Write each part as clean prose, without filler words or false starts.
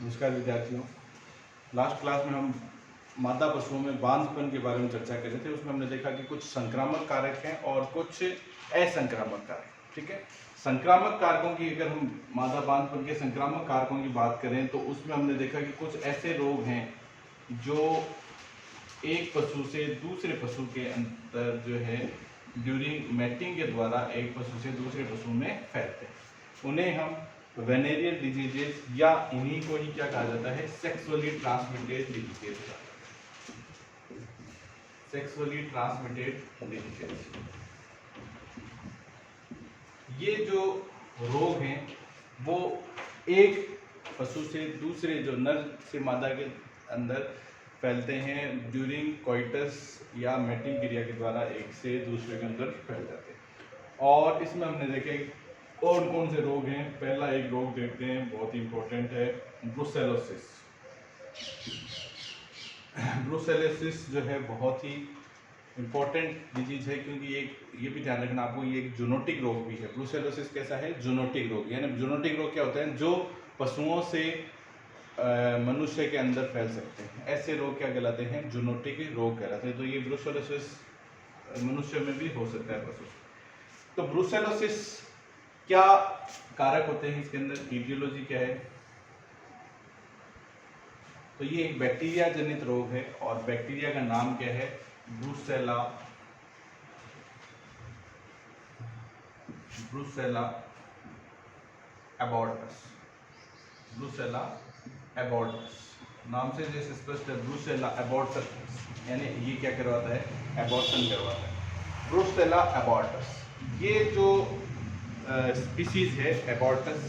नमस्कार विद्यार्थियों। Last class में हम मादा पशुओं में बांझपन के बारे में चर्चा कर रहे थे। उसमें हमने देखा कि कुछ संक्रामक कारक हैं और कुछ असंक्रामक कारक। ठीक है, संक्रामक कारकों की अगर हम मादा बांझपन के संक्रामक कारकों की बात करें तो उसमें हमने देखा कि कुछ ऐसे रोग हैं जो एक पशु से दूसरे पशु के अंदर जो है ड्यूरिंग मैटिंग के द्वारा एक पशु से दूसरे पशु में फैलते हैं। उन्हें हम वेनेरियल डिजीजेस या इन्हीं को ही क्या कहा जाता है, sexually transmitted diseases. Sexually transmitted diseases, ये जो रोग हैं वो एक पशु से दूसरे, जो नर से मादा के अंदर फैलते हैं ड्यूरिंग कोइटस या मैटिंग क्रिया के द्वारा एक से दूसरे के अंदर फैल जाते हैं। और इसमें हमने देखे कौन कौन से रोग हैं। पहला एक रोग देखते हैं, बहुत ही इंपॉर्टेंट है, ब्रुसेलोसिस। ब्रुसेलोसिस जो है बहुत ही इंपॉर्टेंट डिजीज है, क्योंकि ये भी ध्यान रखना आपको, ये एक जूनोटिक रोग भी है। ब्रुसेलोसिस कैसा है? जूनोटिक रोग। यानी जूनोटिक रोग क्या होता है? जो पशुओं से मनुष्य के अंदर फैल सकते हैं, ऐसे रोग क्या कहलाते हैं? जूनोटिक रोग कहलाते हैं। तो ये ब्रुसेलोसिस मनुष्य में भी हो सकता है, पशु। तो ब्रुसेलोसिस क्या कारक होते हैं इसके अंदर, ईटियोलॉजी क्या है? तो ये एक बैक्टीरिया जनित रोग है और बैक्टीरिया का नाम क्या है? ब्रुसेला। ब्रुसेला एबॉर्टस। ब्रुसेला एबॉर्टस नाम से जैसे स्पष्ट है, ब्रुसेला एबॉर्टस, यानी ये क्या करवाता है? एबॉर्शन करवाता है। ब्रुसेला एबॉर्टस, ये जो स्पीसीज है एबॉर्टस,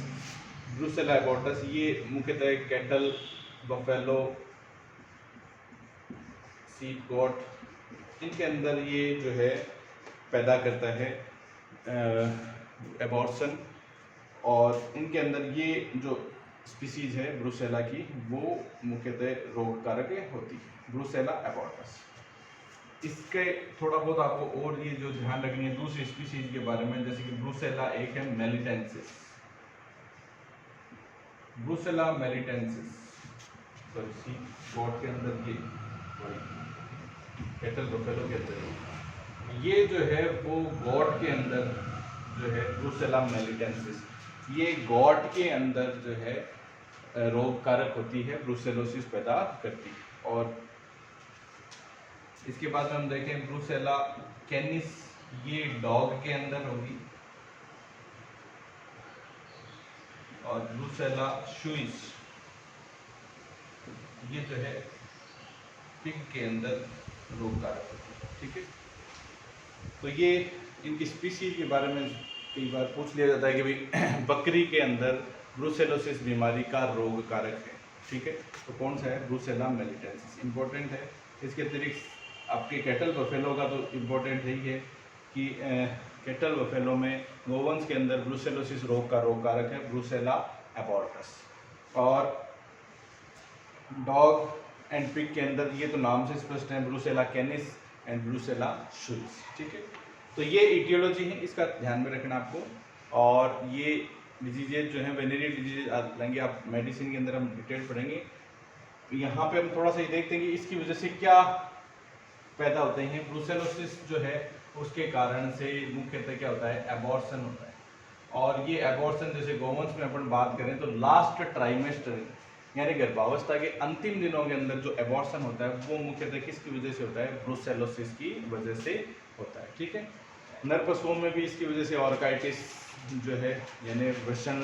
ब्रुसेला एबॉर्टस, ये मुख्यतः कैटल, बफेलो, सीप, गोट, इनके अंदर ये जो है पैदा करता है एबॉर्शन। और इनके अंदर ये जो स्पीसीज है ब्रुसेला की, वो मुख्यतः रोग कारक होती है, ब्रुसेला एबॉर्टस। इसके थोड़ा बहुत आपको और ये जो ध्यान रखनी है दूसरी स्पीसीज के बारे में, जैसे कि ब्रुसेला एक है मेलिटेंसिस। ब्रुसेला मेलिटेंसिस, सी गॉड के अंदर, ये कैटल बफेलो के अंदर ये जो है वो गॉड के अंदर जो है ब्रुसेला मेलिटेंसिस, ये गॉड के अंदर जो है रोग कारक होती है, ब्रुसेलोसिस पैदा करती है। और इसके बाद में हम देखें ब्रुसेला कैनिस, ये डॉग के अंदर होगी। और ब्रुसेला शुइस, ये जो है पिग के अंदर रोग कारक होती है। ठीक है, तो ये इनकी स्पीसीज के बारे में कई बार पूछ लिया जाता है कि भाई बकरी के अंदर ब्रुसेलोसिस बीमारी का रोग कारक है। ठीक है, तो कौन सा है? ब्रुसेला मेलिटेंसिस इंपॉर्टेंट है। इसके अतिरिक्त आपके कैटल बफेलो का तो इम्पोर्टेंट है ही है कि कैटल बफेलो में गोवंश के अंदर ब्रुसेलोसिस रोग का रोग कारक है ब्रुसेला एबॉर्टस। और डॉग एंड पिग के अंदर ये तो नाम से स्पष्ट है, Brucella canis and Brucella suis. ठीक है, तो ये इटियोलॉजी है, इसका ध्यान में रखना आपको। और ये डिजीजेज जो है वेनेरियल डिजीजेज लेंगे आप मेडिसिन के अंदर, हम डिटेल पढ़ेंगे। यहाँ पे हम थोड़ा सा ये देखते हैं कि इसकी वजह से क्या पैदा होते हैं। ब्रुसेलोसिस जो है उसके कारण से मुख्यतः क्या होता है? एबॉर्शन होता है। और ये एबॉर्शन जैसे गोवंश में अपन बात करें तो लास्ट ट्राइमेस्टर यानी गर्भावस्था के अंतिम दिनों के अंदर जो एबॉर्शन होता है वो मुख्यतः किसकी वजह से होता है? ब्रुसेलोसिस की वजह से होता है। ठीक है, नर पशुओं में भी इसकी वजह से ऑर्काइटिस जो है, यानी वृषण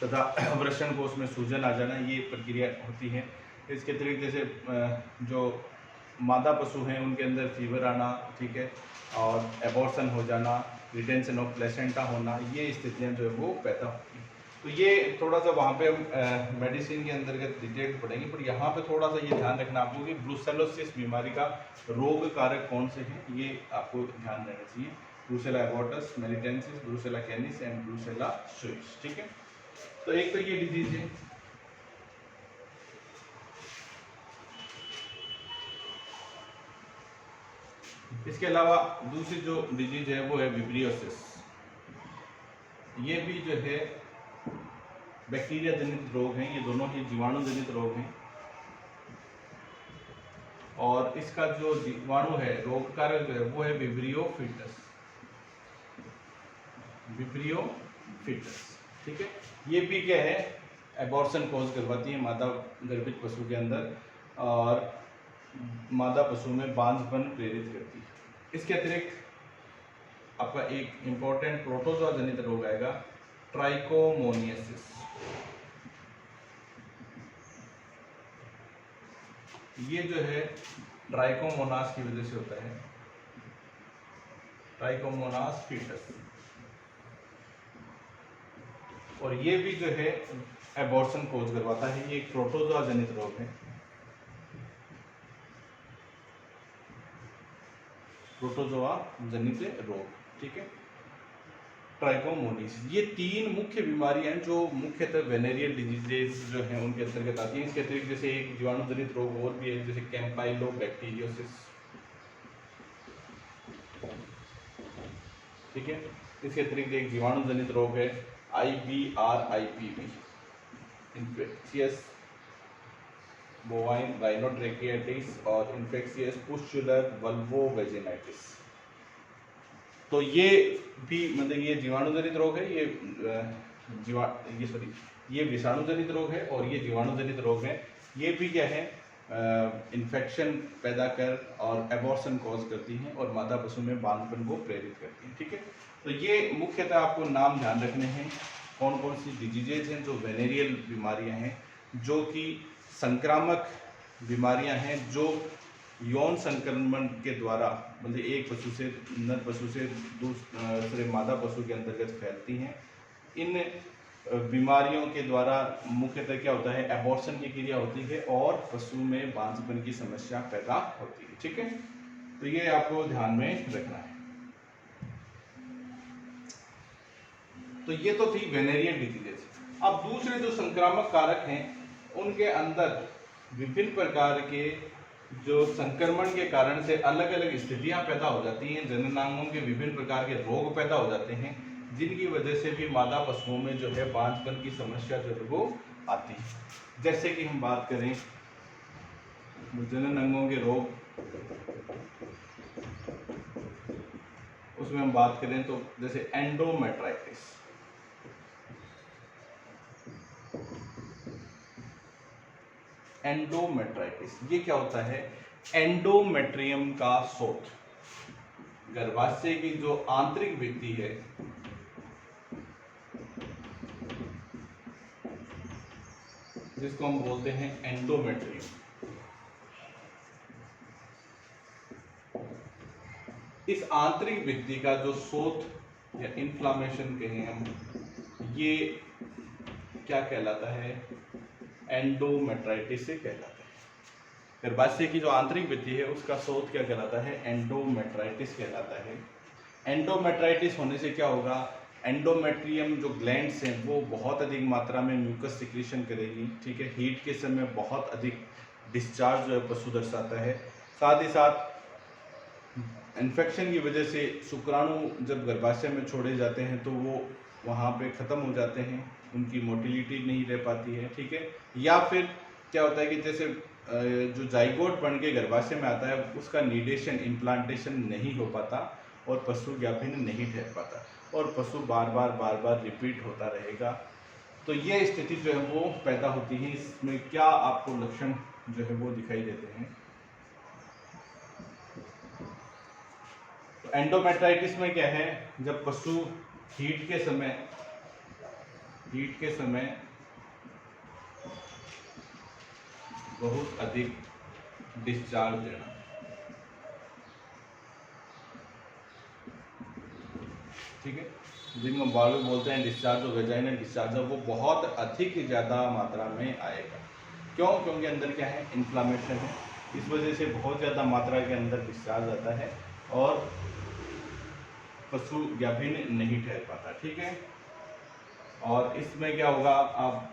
तथा वृषण कोष में सूजन आ जाना, ये प्रक्रिया होती है। इसके अतिरिक्त जैसे जो मादा पशु हैं उनके अंदर फीवर आना, ठीक है, और एबॉर्शन हो जाना, रिटेंशन ऑफ प्लेसेंटा होना, ये स्थितियां जो है वो पैदा होती हैं। तो ये थोड़ा सा वहाँ पे हम मेडिसिन के अंतर्गत डिटेल पढ़ेंगे, पर यहाँ पे थोड़ा सा ये ध्यान रखना आपको कि ब्रुसेलोसिस बीमारी का रोग कारक कौन से हैं, ये आपको ध्यान रहना चाहिए। Brucella abortus, melitensis, Brucella canis and Brucella suis. ठीक है, तो एक तो ये डिजीज है। इसके अलावा दूसरी जो डिजीज है वो है विब्रियोसिस। ये भी जो है बैक्टीरिया जनित रोग हैं, ये दोनों ही जीवाणु जनित रोग हैं। और इसका जो जीवाणु है, रोग कारक जो है वो है विब्रियो फीटस, विब्रियो फीटस। ठीक है, ये भी क्या है, एबॉर्शन कॉज करवाती है मादा गर्भित पशु के अंदर और मादा पशु में बांझपन प्रेरित करती है। इसके अतिरिक्त आपका एक इंपॉर्टेंट प्रोटोजोआ जनित रोग आएगा, ट्राइकोमोनियासिस। ये जो है ट्राइकोमोनास की वजह से होता है, ट्राइकोमोनास फीटस। और ये भी जो है एबॉर्शन कोज करवाता है, ये एक प्रोटोजोआ जनित रोग है, प्रोटोजोआ जनित रोग। ठीक है, ट्राइकोमोनियासिस, ये तीन मुख्य बीमारियां हैं जो मुख्यतः वेनेरियल डिजीजेज जो हैं उनके अंतर्गत आती हैं। इसके अतिरिक्त जैसे एक जीवाणु जनित रोग और भी है, जैसे कैम्पाइलोबैक्टीरियोसिस। ठीक है, इसके अतिरिक्त एक जीवाणु जनित रोग है IBRIPV, इन्फेक्शियस बोवाइन राइनोट्रैकियाइटिस और इन्फेक्शियस पुस्चुलर वल्वोवेजिनाइटिस। तो ये भी मतलब ये जीवाणु जनित रोग है, ये विषाणु जनित रोग है और ये जीवाणु जनित रोग है। ये भी क्या है, इन्फेक्शन पैदा कर और एबॉर्शन कॉज करती हैं और मादा पशु में बांझपन को प्रेरित करती हैं। ठीक है, तो ये मुख्यतः आपको नाम ध्यान रखने हैं, कौन कौन सी डिजीजेज हैं जो वेनेरियल बीमारियां हैं, जो कि संक्रामक बीमारियां हैं, जो यौन संक्रमण के द्वारा मतलब एक पशु से नर पशु से दूसरे मादा पशु के अंतर्गत फैलती हैं। इन बीमारियों के द्वारा मुख्यतः क्या होता है, एबॉर्शन की क्रिया होती है और पशु में बांझपन की समस्या पैदा होती है। ठीक है, तो ये आपको ध्यान में रखना है। तो ये तो थी वेनेरियल डिजीजेज। अब दूसरे जो संक्रामक कारक हैं उनके अंदर विभिन्न प्रकार के जो संक्रमण के कारण से अलग अलग स्थितियां पैदा हो जाती हैं, जननांगों के विभिन्न प्रकार के रोग पैदा हो जाते हैं, जिनकी वजह से भी मादा पशुओं में जो है बांझपन की समस्या जो है वो आती है। जैसे कि हम बात करें जनन अंगों के रोग, उसमें हम बात करें तो जैसे एंडोमेट्राइटिस। एंडोमेट्राइटिस ये क्या होता है, एंडोमेट्रियम का शोथ, गर्भाशय की जो आंतरिक भित्ति है जिसको हम बोलते हैं एंडोमेट्रियम, इस आंतरिक भित्ति का जो शोथ या इन्फ्लामेशन कहें हम, ये क्या कहलाता है, एंडोमेट्राइटिस से कहलाता है। गर्भाशय की जो आंतरिक भित्ति है उसका शोथ क्या कहलाता है, एंडोमेट्राइटिस कहलाता है। एंडोमेट्राइटिस होने से क्या होगा, एंडोमेट्रियम जो ग्लैंड्स हैं वो बहुत अधिक मात्रा में म्यूकस सिक्रीशन करेगी। ठीक है, हीट के समय बहुत अधिक डिस्चार्ज जो है पशु दर्शाता है। साथ ही साथ इन्फेक्शन की वजह से शुक्राणु जब गर्भाशय में छोड़े जाते हैं तो वो वहाँ पे ख़त्म हो जाते हैं, उनकी मोटिलिटी नहीं रह पाती है। ठीक है, या फिर क्या होता है कि जैसे जो जाइगोट बन के गर्भाशय में आता है उसका नीडेशन इम्प्लांटेशन नहीं हो पाता और पशु ज्ञापन नहीं ठहर पाता और पशु बार बार रिपीट होता रहेगा। तो ये स्थिति जो है वो पैदा होती है। इसमें क्या आपको लक्षण जो है वो दिखाई देते हैं, तो एंडोमेट्राइटिस में क्या है, जब पशु हीट के समय बहुत अधिक डिस्चार्ज देना, ठीक है, जिनको बालू बोलते हैं डिस्चार्ज और वेजाइनल डिस्चार्ज, वो बहुत अधिक ज़्यादा मात्रा में आएगा। क्यों, क्योंकि अंदर क्या है, इन्फ्लामेशन है, इस वजह से बहुत ज़्यादा मात्रा के अंदर डिस्चार्ज आता है और पशु ज्ञापन नहीं ठहर पाता। ठीक है, और इसमें क्या होगा, आप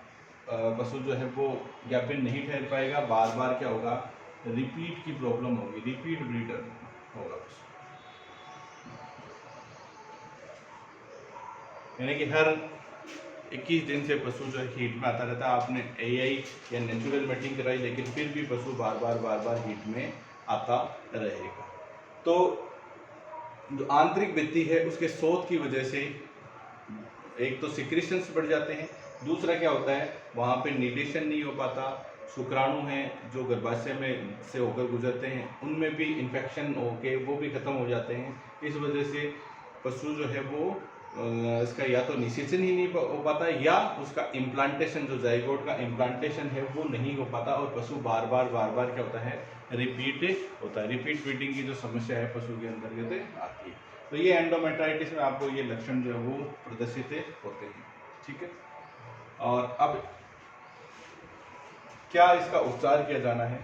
पशु जो है वो ज्ञापन नहीं ठहर पाएगा, बार बार क्या होगा, रिपीट की प्रॉब्लम होगी, रिपीट ब्रीडर होगा पशु, यानी कि हर 21 दिन से पशु जो है हीट में आता रहता है। आपने एआई या नेचुरल मेटिंग कराई, लेकिन फिर भी पशु बार बार हीट में आता रहेगा। तो जो आंतरिक भित्ति है उसके शोथ की वजह से एक तो सिक्रीशंस बढ़ जाते हैं, दूसरा क्या होता है वहाँ पे निडेशन नहीं हो पाता, शुक्राणु हैं जो गर्भाशय में से होकर गुजरते हैं उनमें भी इन्फेक्शन होके वो भी ख़त्म हो जाते हैं। इस वजह से पशु जो है वो इसका या तो निषेचन ही नहीं हो पाता, या उसका इम्प्लांटेशन जो जाइगोट का इम्प्लांटेशन है वो नहीं हो पाता, और पशु बार बार क्या होता है रिपीट होता है। रिपीट ब्रीडिंग की जो समस्या है पशु के अंतर्गत आती है। तो ये एंडोमेट्राइटिस में आपको ये लक्षण जो है वो प्रदर्शित होते हैं। ठीक है, और अब क्या इसका उपचार किया जाना है?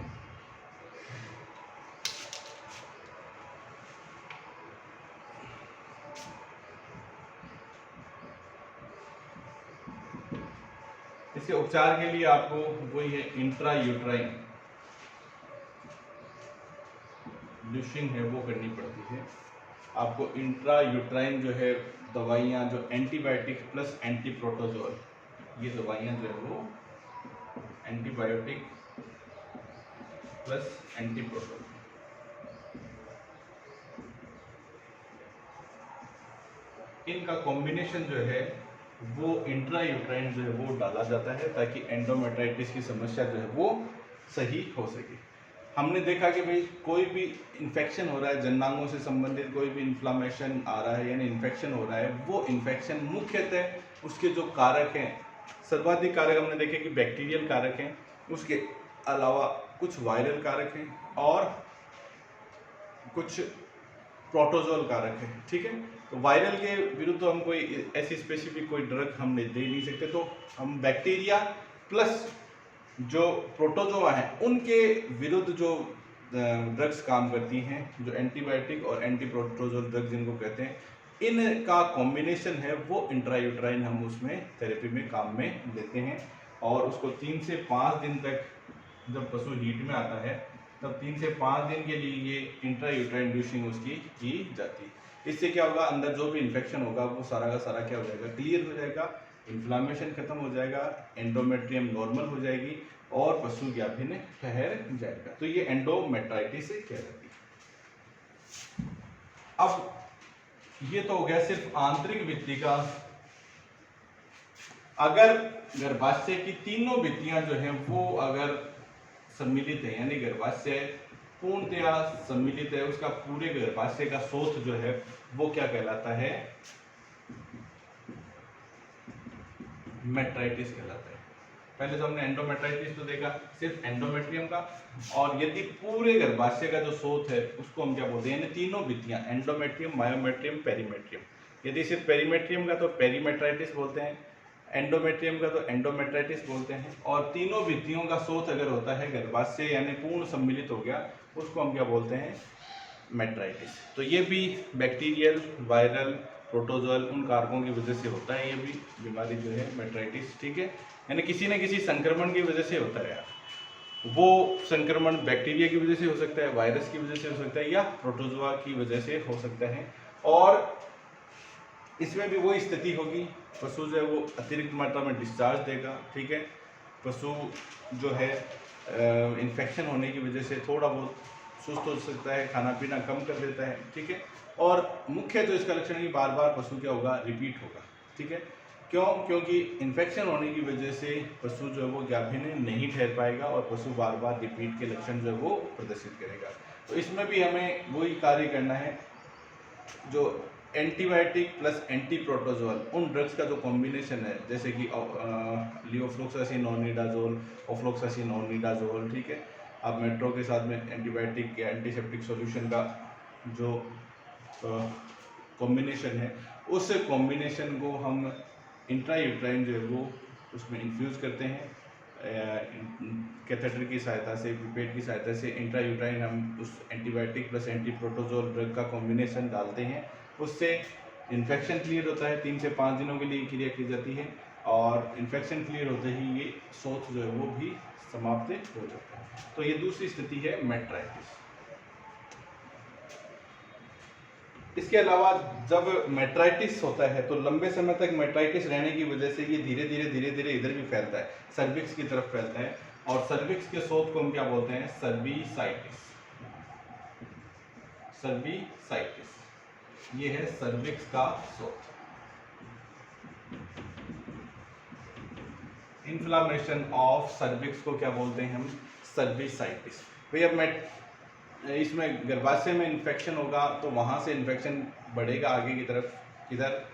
इसके उपचार के लिए आपको वही है इंट्रा यूट्राइन ल्यूशिंग है वो करनी पड़ती है। आपको इंट्रा यूट्राइन जो है दवाइयाँ जो एंटीबायोटिक प्लस एंटी प्रोटोजोल, ये दवाइयाँ जो है वो एंटीबायोटिक प्लस एंटी प्रोटोजोल, इनका कॉम्बिनेशन जो है वो इंट्रा यूट्राइन जो है वो डाला जाता है ताकि एंडोमेट्राइटिस की समस्या जो है वो सही हो सके। हमने देखा कि भाई कोई भी इन्फेक्शन हो रहा है, जननांगों से संबंधित कोई भी इन्फ्लामेशन आ रहा है यानी इन्फेक्शन हो रहा है, वो इन्फेक्शन मुख्यतः उसके जो कारक हैं, सर्वाधिक कारक हमने देखे कि बैक्टीरियल कारक हैं, उसके अलावा कुछ वायरल कारक हैं और कुछ प्रोटोजोल कारक है। ठीक है, तो वायरल के विरुद्ध तो हम कोई ऐसी स्पेसिफिक कोई ड्रग हम दे नहीं सकते, तो हम बैक्टीरिया प्लस जो प्रोटोजोआ हैं उनके विरुद्ध जो ड्रग्स काम करती हैं, जो एंटीबायोटिक और एंटी प्रोटोजोल ड्रग जिनको कहते हैं, इनका कॉम्बिनेशन है वो इंट्रायूट्राइन हम उसमें थेरेपी में काम में लेते हैं। और उसको 3 से 5 दिन तक जब पशु हीट में आता है तब 3 से 5 दिन के लिए ये इंट्रायूट्राइन ड्यूशिंग उसकी की जाती है। इससे क्या होगा, अंदर जो भी इन्फेक्शन होगा वो सारा का सारा क्या हो जाएगा, क्लियर हो जाएगा, इन्फ्लामेशन खत्म हो जाएगा, एंडोमेट्रियम नॉर्मल हो जाएगी और पशु ज्ञाभिन्न ठहर जाएगा। तो ये एंडोमेट्राइटिस कहलाती है। अब ये तो हो गया सिर्फ आंतरिक भित्ति का। अगर गर्भाशय की तीनों भित्तियां जो हैं वो अगर सम्मिलित है यानी गर्भाशय पूर्णतया सम्मिलित है, उसका पूरे गर्भाशय का शोथ जो है वो क्या कहलाता है, मेट्राइटिस कहलाता है। पहले तो हमने एंडोमेट्राइटिस तो देखा सिर्फ एंडोमेट्रियम का, और यदि पूरे गर्भाशय का जो शोथ है उसको हम क्या बोलते हैं, यानी तीनों भित्तियां एंडोमेट्रियम, मायोमेट्रियम, पेरीमेट्रियम। यदि सिर्फ पेरीमेट्रियम का तो पेरीमेट्राइटिस बोलते हैं, एंडोमेट्रियम का तो एंडोमेट्राइटिस बोलते हैं, और तीनों भित्तियों का शोथ अगर होता है गर्भाशय यानी पूर्ण सम्मिलित हो गया उसको हम क्या बोलते हैं, मेट्राइटिस। तो ये भी बैक्टीरियल, वायरल, प्रोटोजोअल उन कारकों की वजह से होता है ये भी बीमारी जो है मेट्राइटिस। ठीक है, यानी किसी न किसी संक्रमण की वजह से होता है यार, वो संक्रमण बैक्टीरिया की वजह से हो सकता है, वायरस की वजह से हो सकता है, या प्रोटोजोआ की वजह से हो सकता है। और इसमें भी वही स्थिति होगी, पशु जो है वो अतिरिक्त मात्रा में डिस्चार्ज देगा। ठीक है, पशु जो है इन्फेक्शन होने की वजह से थोड़ा बहुत सुस्त हो सकता है, खाना पीना कम कर देता है। ठीक है, और मुख्य जो इसका लक्षण है कि बार बार पशु क्या होगा, रिपीट होगा। ठीक है, क्यों? क्योंकि इन्फेक्शन होने की वजह से पशु जो है वो ज्ञाभिन्न नहीं ठहर पाएगा और पशु बार बार रिपीट के लक्षण जो है वो प्रदर्शित करेगा। तो इसमें भी हमें वही कार्य करना है, जो एंटीबायोटिक प्लस एंटी प्रोटोजोल उन ड्रग्स का जो कॉम्बिनेशन है, जैसे कि लियोफ्लोक्सासिन ऑनिडाजोल, ऑफ्लोक्सासिन ऑनिडाजोल। ठीक है, अब मेट्रो के साथ में एंटीबायोटिक या एंटीसेप्टिक सॉल्यूशन का जो कॉम्बिनेशन है, उस कॉम्बिनेशन को हम इंट्रायूट्राइन जो है वो उसमें इन्फ्यूज़ करते हैं कैथेटर की सहायता से, पिपेट की सहायता से। इंट्रायूट्राइन हम उस antibiotic plus anti protozoal drug का कॉम्बिनेशन डालते हैं, उससे इन्फेक्शन क्लियर होता है। 3 से 5 दिनों के लिए क्रिया की जाती है और इन्फेक्शन क्लियर होते ही ये शोथ जो है वो भी समाप्त हो जाता है। तो ये दूसरी स्थिति है मेट्राइटिस। इसके अलावा जब मेट्राइटिस होता है तो लंबे समय तक मेट्राइटिस रहने की वजह से ये धीरे धीरे इधर भी फैलता है, सर्विक्स की तरफ फैलता है, और सर्विक्स के शोथ को हम क्या बोलते हैं, सर्विसाइटिस। सर्विसाइटिस ये है सर्विक्स का शोथ। इन्फ्लामेशन ऑफ सर्विक्स को क्या बोलते हैं हम, सर्विसाइटिस। भैया मैं इसमें गर्भाशय में इन्फेक्शन होगा तो वहाँ से इन्फेक्शन बढ़ेगा आगे की तरफ, किधर,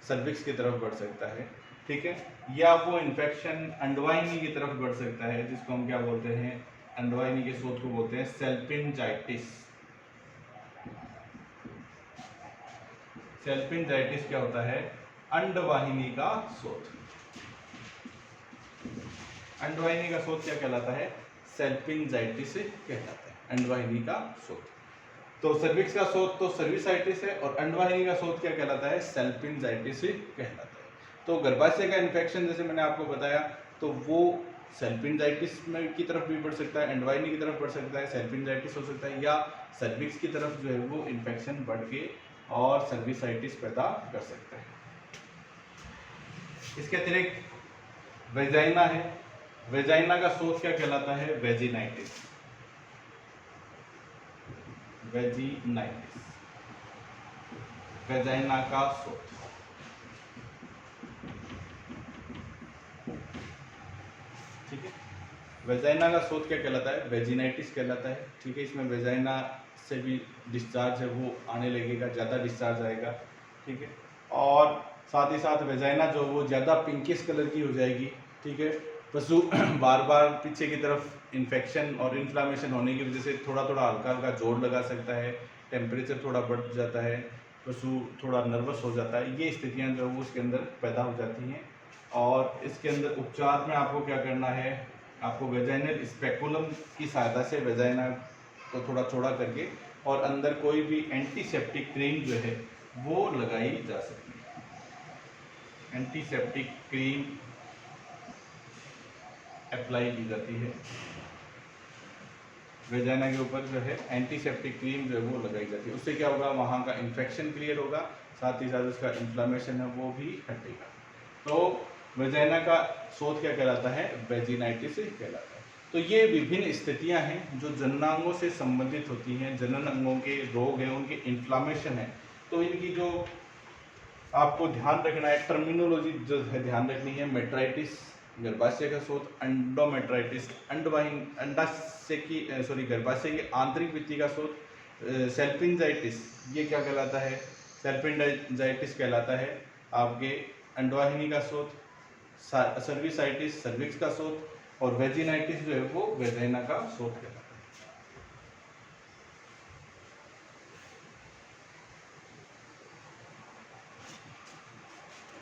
सर्विक्स की तरफ बढ़ सकता है, ठीक है। या वो इन्फेक्शन अंडवाहिनी की तरफ बढ़ सकता है, जिसको हम क्या बोलते हैं, अंडवाहिनी के शोथ को बोलते हैं सेल्पिंजाइटिस। सेल्पिंजाइटिस क्या होता है, अंडवाहिनी का शोथ। अंडवाहिनी का शोथ क्या कहलाता है, सेल्पिंजाइटिस कहलाता है, अंडवाहिनी का शोथ। तो सर्विक्स का शोथ तो सर्विसाइटिस है, और अंडवाहिनी का शोथ क्या कहलाता है, सेल्पिंजाइटिस कहलाता है। तो गर्भाशय का इन्फेक्शन जैसे मैंने आपको बताया, तो वो सेल्पिंजाइटिस में की तरफ भी बढ़ सकता है, अंडवाहिनी की तरफ बढ़ सकता है, सेल्पिंजाइटिस हो सकता है, या सर्विक्स की तरफ जो है वो इन्फेक्शन बढ़ के और सर्विसाइटिस पैदा कर सकता है। इसके अतिरिक्त वेजाइना है, वेजाइना का शोथ क्या कहलाता है, वेजिनाइटिस। वेजिनाइटिस, वेजाइना का शोथ। ठीक है, वेजाइना का शोथ क्या कहलाता है, वेजिनाइटिस कहलाता है, ठीक है। इसमें वेजाइना से भी डिस्चार्ज है वो आने लगेगा, ज़्यादा डिस्चार्ज आएगा, ठीक है। और साथ ही साथ वेजाइना जो वो ज़्यादा पिंकिश कलर की हो जाएगी, ठीक है। पशु बार बार पीछे की तरफ इन्फेक्शन और इन्फ्लामेशन होने की वजह से थोड़ा थोड़ा हल्का हल्का जोर लगा सकता है, टेम्परेचर थोड़ा बढ़ जाता है, पशु थोड़ा नर्वस हो जाता है, ये स्थितियाँ जो है वो उसके अंदर पैदा हो जाती हैं। और इसके अंदर उपचार में आपको क्या करना है, आपको वेजाइनल स्पेकुलम की सहायता से वेजाइना को थोड़ा चौड़ा करके और अंदर कोई भी एंटीसेप्टिक क्रीम जो है वो लगाई जा सकती है। एंटीसेप्टिक क्रीम अप्लाई की जाती है वेजाइना के ऊपर, जो है एंटीसेप्टिक क्रीम जो है वो लगाई जाती है। उससे क्या होगा, वहाँ का इन्फेक्शन क्लियर होगा, साथ ही साथ उसका इन्फ्लामेशन है वो भी हटेगा। तो वेजाइना का शोथ क्या कहलाता है, वेजिनाइटिस कहलाता है। तो ये विभिन्न स्थितियां हैं जो जननांगों से संबंधित होती हैं, जनन अंगों के रोग हैं, उनके इन्फ्लामेशन है। तो इनकी जो आपको ध्यान रखना है, टर्मिनोलॉजी जो है ध्यान रखनी है, मेट्राइटिस गर्भाशय का शोथ, एंडोमेट्राइटिस अंडाशय की गर्भाशय की आंतरिक भित्ति का शोथ, सेल्पिंजाइटिस ये क्या कहलाता है, सेल्पिंजाइटिस कहलाता है आपके अंडवाहिनी का शोथ, सर्विसाइटिस सर्विक्स का शोथ, और वेजिनाइटिस जो है वो वेजाइना का शोथ कहलाता है।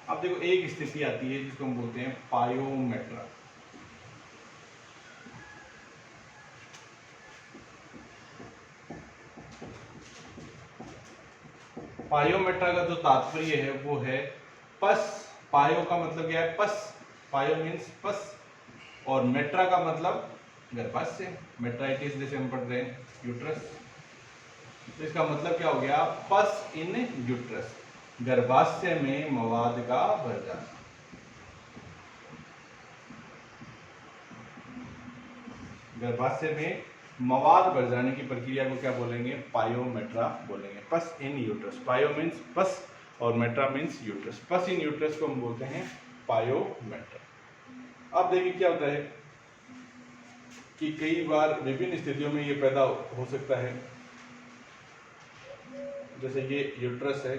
अब देखो एक स्थिति आती है जिसको हम बोलते हैं पायोमेट्रा। पायोमेट्रा का जो तात्पर्य है वो है पस। पायो का मतलब क्या है, पस, पायो मीन्स पस, और मेट्रा का मतलब गर्भाशय, मेट्राइटिस जैसे हम पढ़ रहे हैं यूट्रस, तो इसका मतलब क्या हो गया, पस इन यूट्रस, गर्भाशय में मवाद का भर जाना। गर्भाशय में मवाद भर जाने की प्रक्रिया को क्या बोलेंगे, पायोमेट्रा बोलेंगे। पस इन यूट्रस, पायो मीन्स पस और मेट्रा मीन्स यूट्रस, पस इन यूट्रस को हम बोलते हैं पायोमेट्रा। अब देखिए क्या होता है कि कई बार विभिन्न स्थितियों में ये पैदा हो सकता है, जैसे ये यूट्रस है,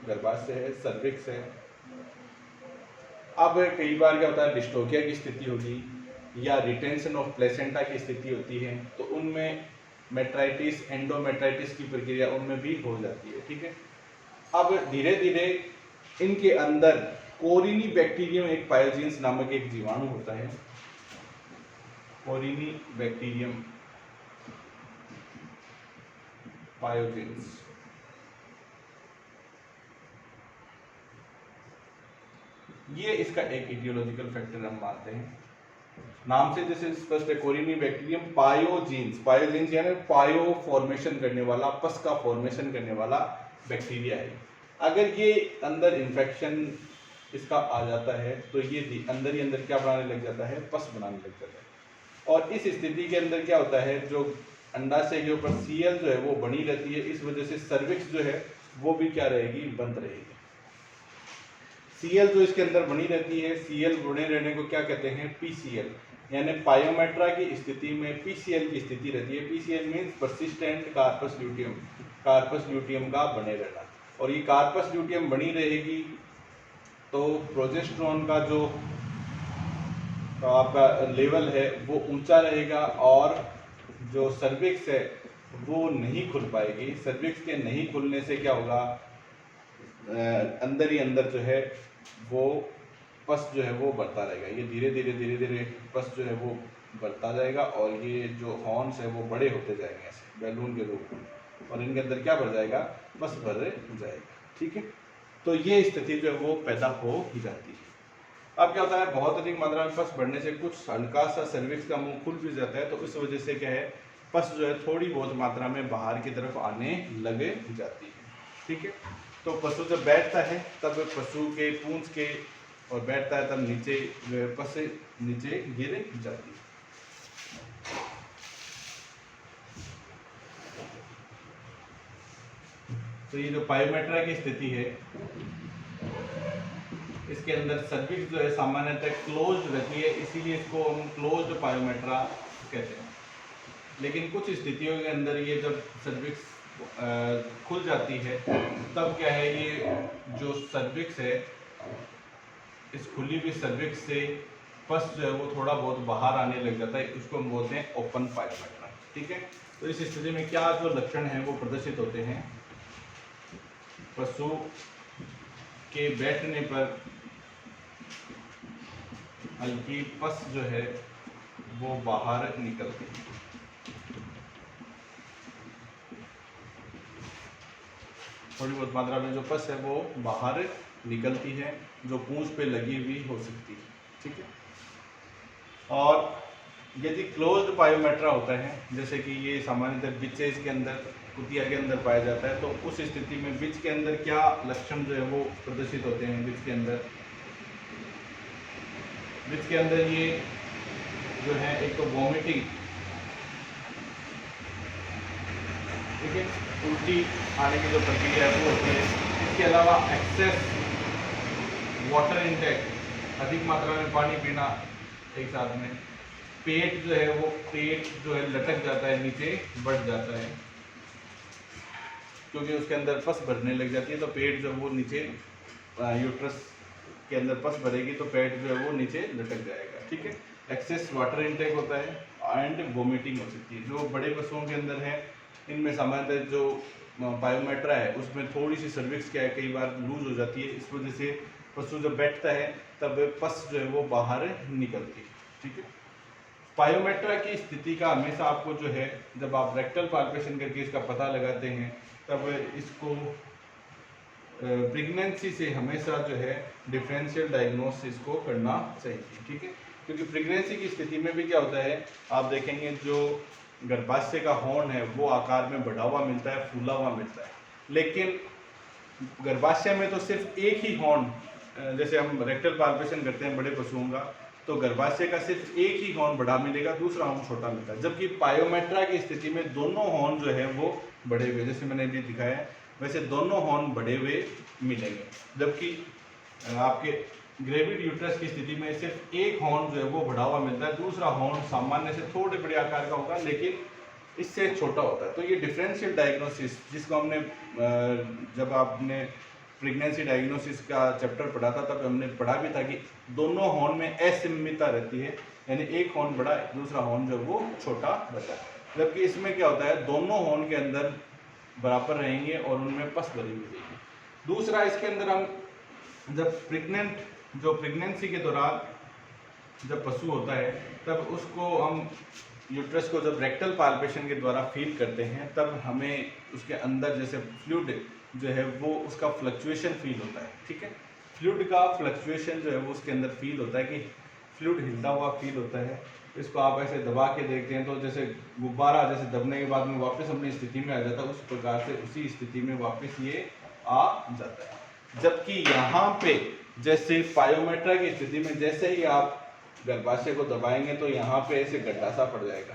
गर्भाशय है, सर्विक्स है। अब कई बार क्या होता है, डिस्टोकिया की स्थिति होगी या रिटेंशन ऑफ प्लेसेंटा की स्थिति होती है, तो उनमें मेट्राइटिस एंडोमेट्राइटिस की प्रक्रिया उनमें भी हो जाती है, ठीक है। अब धीरे धीरे इनके अंदर कोरिनी बैक्टीरियम एक पायोजीन्स नामक एक जीवाणु होता है, कोरिनी बैक्टीरियम पायोजीन्स, ये इसका एक इटियोलॉजिकल फैक्टर हम मानते हैं। नाम से जैसे स्पष्ट है, कोरिनी बैक्टीरियम पायोजीन्स, पायोजीन्स यानी पायो फॉर्मेशन करने वाला, पस का फॉर्मेशन करने वाला बैक्टीरिया है। अगर ये अंदर इन्फेक्शन इसका आ जाता है तो ये अंदर ही अंदर क्या बनाने लग जाता है, पस बनाने लग जाता है। और इस स्थिति के अंदर क्या होता है, जो अंडाशय के ऊपर सीएल जो है वो बनी रहती है, इस वजह से सर्विक्स जो है वो भी क्या रहेगी, बंद रहेगी। सीएल जो इसके अंदर बनी रहती है, सीएल बने रहने को क्या कहते हैं, पीसीएल, यानी पायोमेट्रा की स्थिति में पीसीएल की स्थिति रहती है। PCL means persistent corpus luteum, corpus luteum का बने रहना। और ये कार्पस ल्यूटियम बनी रहेगी तो प्रोजेस्टेरोन का जो आपका लेवल है वो ऊंचा रहेगा और जो सर्विक्स है वो नहीं खुल पाएगी। सर्विक्स के नहीं खुलने से क्या होगा, अंदर ही अंदर जो है वो पस जो है वो बढ़ता रहेगा। ये धीरे धीरे पस जो है वो बढ़ता जाएगा और ये जो हॉर्न्स है वो बड़े होते जाएंगे ऐसे बैलून के रूप में, और इनके अंदर क्या बढ़ जाएगा, पस भर जाएगा। ठीक है, तो ये स्थिति जो है वो पैदा हो जाती है। अब क्या होता है, बहुत अधिक मात्रा में पस बढ़ने से कुछ हल्का सा सर्विक्स का मुंह खुल भी जाता है, तो इस वजह से क्या है, पस जो है थोड़ी बहुत मात्रा में बाहर की तरफ आने लगे जाती है। ठीक है, तो पशु जब बैठता है तब पशु के पूंछ के और बैठता है तब नीचे जो है पस नीचे गिर जाती है। तो ये जो पायोमेट्रा की स्थिति है इसके अंदर सर्विक्स जो है सामान्यतः क्लोज्ड रहती है, इसीलिए इसको हम क्लोज्ड पायोमेट्रा कहते हैं। लेकिन कुछ स्थितियों के अंदर ये जब सर्विक्स खुल जाती है तब क्या है, ये जो सर्विक्स है इस खुली हुई सर्विक्स से पस जो है वो थोड़ा बहुत बाहर आने लग जाता है, उसको हम बोलते हैं ओपन पायोमेट्रा। ठीक है, तो इस स्थिति में क्या जो लक्षण हैं वो प्रदर्शित होते हैं, पशु के बैठने पर हल्की पस जो है वो बाहर निकलती है। थोड़ी बहुत मात्रा में जो पस है वो बाहर निकलती है, जो पूंछ पे लगी हुई हो सकती है। ठीक है, और यदि क्लोज्ड पायोमेट्रा होता है, जैसे कि ये सामान्यतः बिचेस के अंदर, कुतिया के अंदर पाया जाता है, तो उस स्थिति में बिच के अंदर क्या लक्षण जो है वो प्रदर्शित होते हैं। बिच के अंदर ये जो है एक तो वॉमिटिंग, ठीक है, उल्टी आने की जो प्रक्रिया है वो होती है। इसके अलावा एक्सेस वाटर इनटेक, अधिक मात्रा में पानी पीना एक साथ में। पेट जो है वो लटक जाता है, नीचे बढ़ जाता है, क्योंकि उसके अंदर पस भरने लग जाती है। तो पेट जो वो नीचे, यूट्रस के अंदर पस भरेगी तो पेट जो है वो नीचे लटक जाएगा। ठीक है, एक्सेस वाटर इनटेक होता है एंड वोमिटिंग हो सकती है। जो बड़े पशुओं के अंदर है इनमें सामान्यतः जो पायोमेट्रा है उसमें थोड़ी सी सर्विक्स क्या है कई बार लूज हो जाती है, इस वजह से पशु जब बैठता है तब पस जो है वो बाहर निकलती है। ठीक है, पायोमेट्रा की स्थिति का हमेशा आपको जो है, जब आप रेक्टल पाल्पेशन करके इसका पता लगाते हैं तब इसको प्रेगनेंसी से हमेशा जो है डिफरेंशियल डायग्नोसिस को करना चाहिए। ठीक है, क्योंकि प्रेगनेंसी की स्थिति में भी क्या होता है, आप देखेंगे जो गर्भाशय का हॉर्न है वो आकार में बढ़ा हुआ मिलता है, फूला हुआ मिलता है, लेकिन गर्भाशय में तो सिर्फ एक ही हॉर्न, जैसे हम रेक्टल पाल्पेशन करते हैं बड़े पशुओं का, तो गर्भाशय का सिर्फ एक ही हॉर्न बड़ा मिलेगा, दूसरा हॉर्न छोटा मिलता है। जबकि पायोमेट्रा की स्थिति में दोनों हॉर्न जो है वो बड़े हुए, जैसे मैंने अभी दिखाया वैसे दोनों हॉर्न बड़े हुए मिलेंगे। जबकि आपके ग्रेविड यूट्रस की स्थिति में सिर्फ एक हॉर्न जो है वो बढ़ा हुआ मिलता है, दूसरा हॉर्न सामान्य से थोड़े बड़े आकार का होगा लेकिन इससे छोटा होता है। तो ये डिफरेंशियल डायग्नोसिस, जिसको हमने जब आपने प्रेगनेंसी डायग्नोसिस का चैप्टर पढ़ा था तब हमने पढ़ा भी था कि दोनों हॉर्न में असममितता रहती है, यानी एक हॉर्न बड़ा दूसरा हॉर्न जो वो छोटा रहता है। जबकि इसमें क्या होता है, दोनों हॉर्न के अंदर बराबर रहेंगे और उनमें पस भरी हुई रहेगी। दूसरा, इसके अंदर हम जब प्रेगनेंसी के दौरान जब पशु होता है तब उसको हम यूट्रस को जब रेक्टल पाल्पेशन के द्वारा फील करते हैं तब हमें उसके अंदर जैसे फ्लूइड जो है वो उसका फ्लक्चुएशन फील होता है। ठीक है, फ्लूइड का फ्लक्चुएशन जो है वो उसके अंदर फील होता है कि फ्लूइड हिलता हुआ फील होता है। इसको आप ऐसे दबा के देखते हैं तो जैसे गुब्बारा जैसे दबने के बाद में वापस अपनी स्थिति में आ जाता है, उस प्रकार से उसी स्थिति में वापस ये आ जाता है। जबकि यहाँ पे जैसे पायोमेट्रा की स्थिति में जैसे ही आप गर्भाशय को दबाएंगे तो यहाँ पे ऐसे गड्ढा सा पड़ जाएगा,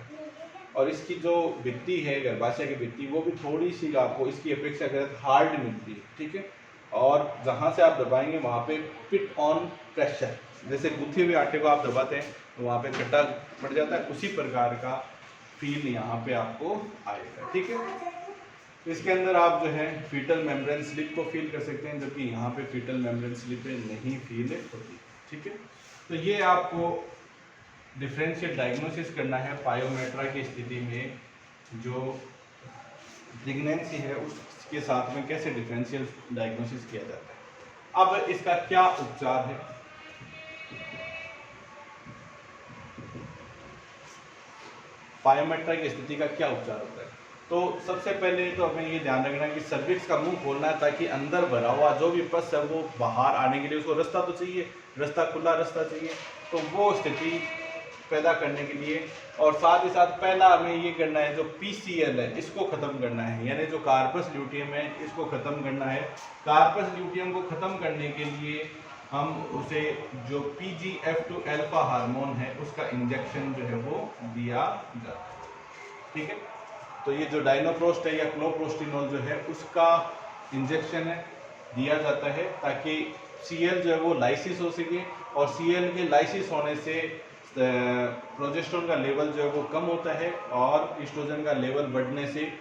और इसकी जो भित्ति है गर्भाशय की भित्ति वो भी थोड़ी सी आपको इसकी अपेक्षाकृत हार्ड मिलती है, ठीक है। और जहाँ से आप दबाएंगे वहाँ पे पिट ऑन प्रेशर, जैसे गुथे हुए आटे को आप दबाते हैं तो वहाँ पे गड्ढा पड़ जाता है, उसी प्रकार का फील यहाँ पे आपको आएगा, ठीक है। तो इसके अंदर आप जो है फीटल मेम्ब्रेन स्लिप को फील कर सकते हैं, जबकि यहाँ पे फीटल मेम्ब्रेन स्लिप नहीं फील होती, ठीक है। तो ये आपको डिफरेंशियल डायग्नोसिस करना है पायोमेट्रा की स्थिति में, जो प्रेगनेंसी है उसके साथ में कैसे डिफरेंशियल डायग्नोसिस किया जाता है। अब इसका क्या उपचार है। पायोमेट्रा की स्थिति का क्या उपचार होता है, तो सबसे पहले तो हमें ये ध्यान रखना है कि सर्विक्स का मुंह खोलना है, ताकि अंदर भरा हुआ जो भी पस है वो बाहर आने के लिए उसको रास्ता तो चाहिए, रास्ता खुला रास्ता चाहिए, तो वो स्थिति पैदा करने के लिए। और साथ ही साथ पहला हमें ये करना है जो PCL है इसको ख़त्म करना है, यानी जो कार्पस ल्यूटियम है इसको ख़त्म करना है। कार्पस ल्यूटियम को ख़त्म करने के लिए हम उसे जो PGF2 अल्फा हार्मोन है उसका इंजेक्शन जो है वो दिया जाता है, ठीक है। तो ये जो डायनोप्रोस्ट है या क्लोप्रोस्टिनोल जो है उसका इंजेक्शन है दिया जाता है, ताकि Cl जो है वो लाइसिस हो सके, और Cl के लाइसिस होने से प्रोजेस्टेरोन का लेवल जो है वो कम होता है, और एस्ट्रोजन का लेवल बढ़ने से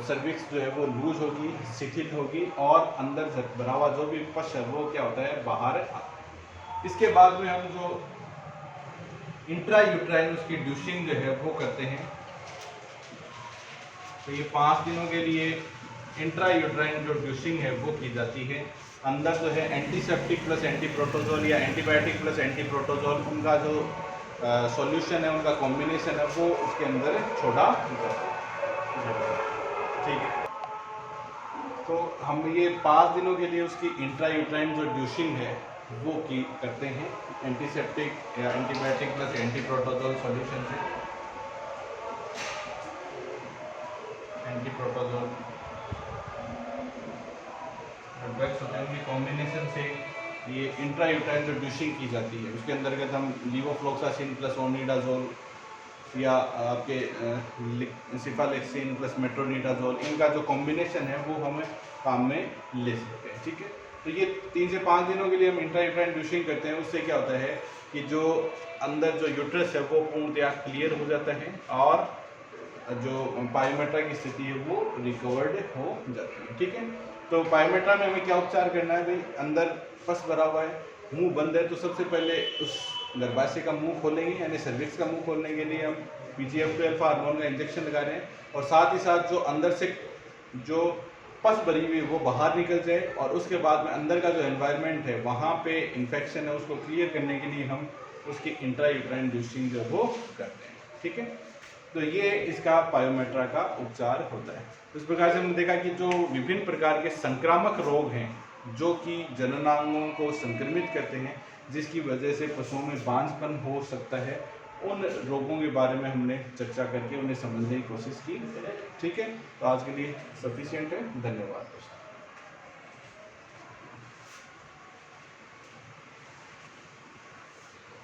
सर्विक्स जो है वो लूज होगी, शिथिल होगी, और अंदर भरा हुआ जो भी पश है वो क्या होता है बाहर आता है। इसके बाद में हम जो इंट्रा यूट्राइन उसकी ड्यूसिंग जो है वो करते हैं, तो ये 5 दिनों के लिए इंट्रा यूट्राइन जो ड्यूसिंग है वो की जाती है। अंदर जो है एंटीसेप्टिक प्लस एंटीप्रोटोजोल या एंटीबायोटिक प्लस एंटीप्रोटोजोल उनका जो सॉल्यूशन है उनका कॉम्बिनेशन है वो उसके अंदर छोड़ा जाता है, ठीक है। तो हम ये 5 दिनों के लिए उसकी इंट्रा यूट्राइन जो ड्यूसिंग है वो की करते हैं एंटीसेप्टिक या एंटीबायोटिक प्लस एंटीप्रोटोजोल सॉल्यूशन से। एंटीप्रोटोजोल ड्रग्स होते हैं उनकी कॉम्बिनेशन से ये इंट्रा यूट्राइन जो ड्यूसिंग की जाती है उसके अंतर्गत हम लीवोफ्लोक्सासिन प्लस ओनिडाजोल या आपके सिफालेक्सिन प्लस मेट्रोनिडाजोल इनका जो कॉम्बिनेशन है वो हम काम में ले सकते हैं, ठीक है। तो ये 3 से 5 दिनों के लिए हम इंट्रा यूट्राइन ड्यूसिंग करते हैं। उससे क्या होता है कि जो अंदर जो यूट्रस है वो पूर्णतया क्लियर हो जाता है, और जो पायोमेट्रा की स्थिति है वो रिकवर्ड हो जाती है, ठीक है। तो पायोमेट्रा में हमें क्या उपचार करना है भाई, अंदर पस भरा हुआ है, मुंह बंद है, तो सबसे पहले उस गर्भाशय का मुंह खोलेंगे, यानी सर्विक्स का मुंह खोलने के लिए हम PGF2 अल्फा हार्मोन का इंजेक्शन लगा रहे हैं, और साथ ही साथ जो अंदर से जो पस भरी हुई वो बाहर निकल जाए, और उसके बाद में अंदर का जो एनवायरनमेंट है वहाँ पे इन्फेक्शन है उसको क्लियर करने के लिए हम उसकी इंट्रा यूट्राइन ड्यूसिंग जो वो करते हैं, ठीक है। तो ये इसका पायोमेट्रा का उपचार होता है। इस प्रकार से हमने देखा कि जो विभिन्न प्रकार के संक्रामक रोग हैं जो कि जननांगों को संक्रमित करते हैं, जिसकी वजह से पशुओं में बांझपन हो सकता है, उन रोगों के बारे में हमने चर्चा करके उन्हें समझने की कोशिश की, ठीक है। तो आज के लिए सफिशिएंट है, धन्यवाद दोस्तों।